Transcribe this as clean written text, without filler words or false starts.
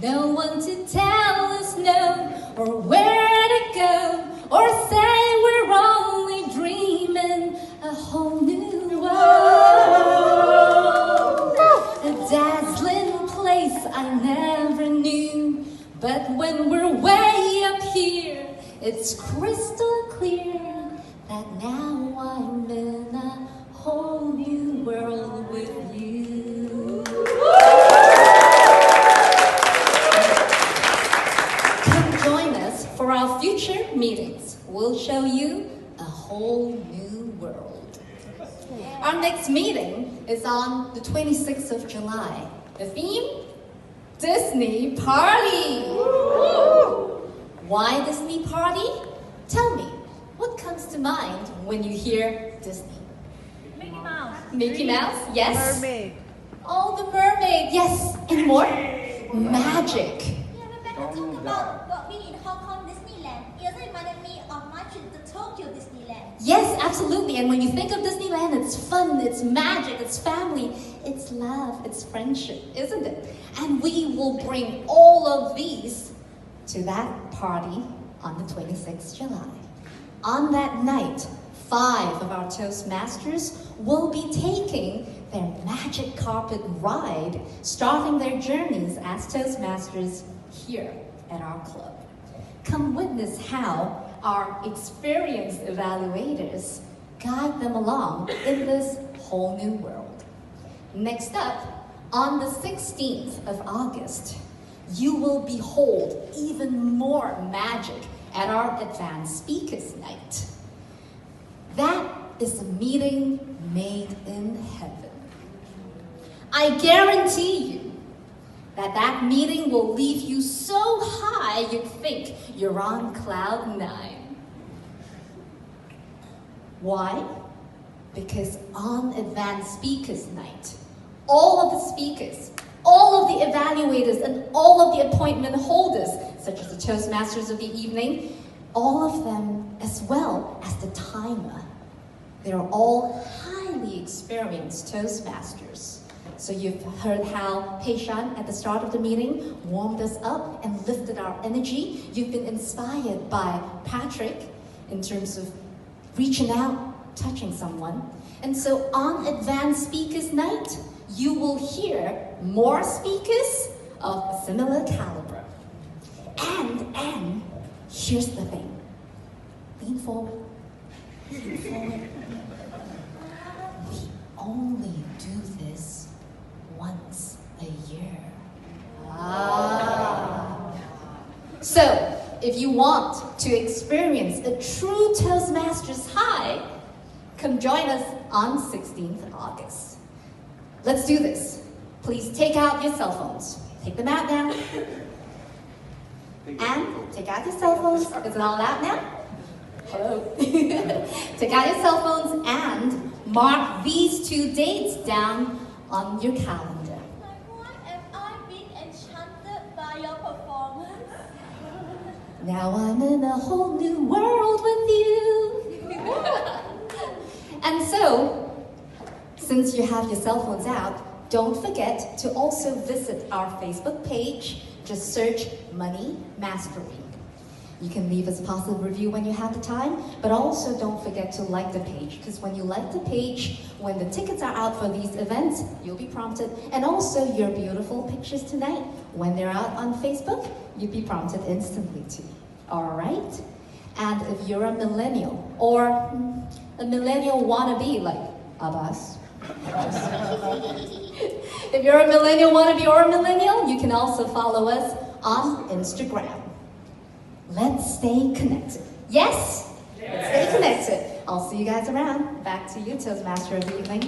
No one to tell us no, or where to go, or say we're only dreaming a whole new world. A dazzling place I never knew, but when we're way up here, it's crystal clear that now I'm in a whole new world with you. Come join us for our future meetings. We'll show you a whole new world. Our next meeting is on the 26th of July. The theme? Disney Party! Why Disney Party? Tell me, what comes to mind when you hear Disney? Mickey Mouse. Mickey Mouse? Yes. Mermaid. Oh, the mermaid. Yes. Any more? Magic. Yeah, when I talk about being in Hong Kong Disneyland, it also reminded me of my trip to Tokyo Disneyland. Yes, absolutely. And when you think of Disneyland, it's fun, it's magic, it's family, it's love, it's friendship, isn't it? And we will bring all of these to that party on the 26th July. On that night, 5 of our Toastmasters will be taking their magic carpet ride, starting their journeys as Toastmasters here at our club. Come witness how our experienced evaluators guide them along in this whole new world. Next up, on the 16th of August, you will behold even more magic at our Advanced Speakers Night. That is a meeting made in heaven. I guarantee you that meeting will leave you so high you'd think you're on cloud 9. Why? Because on Advanced Speakers Night, all of the speakers, all of the evaluators, and all of the appointment holders, such as the Toastmasters of the evening, all of them, as well as the timer, they're all highly experienced Toastmasters. So you've heard how Pei-Shan at the start of the meeting warmed us up and lifted our energy. You've been inspired by Patrick in terms of reaching out, touching someone. And so on Advanced Speakers Night, you will hear more speakers of a similar caliber. And here's the thing. Lean forward. Lean forward. We only do this once a year. So, if you want to experience a true Toastmasters high, come join us on 16th August. Let's do this. Please take out your cell phones. Take them out now. And take out your cell phones. Is it all out now? Hello. Take out your cell phones and mark these 2 dates down on your calendar. Why am I being enchanted by your performance? Now I'm in a whole new world with you. And so, since you have your cell phones out, don't forget to also visit our Facebook page. Just search Money Mastery. You can leave us a positive review when you have the time, but also don't forget to like the page, because when you like the page, when the tickets are out for these events, you'll be prompted. And also your beautiful pictures tonight, when they're out on Facebook, you'll be prompted instantly too. All right? And if you're a millennial, or a millennial wannabe like Abbas, if you're a millennial wannabe or a millennial, you can also follow us on Instagram. Let's stay connected. Yes? Let's stay connected. I'll see you guys around. Back to you, Toastmaster of the evening.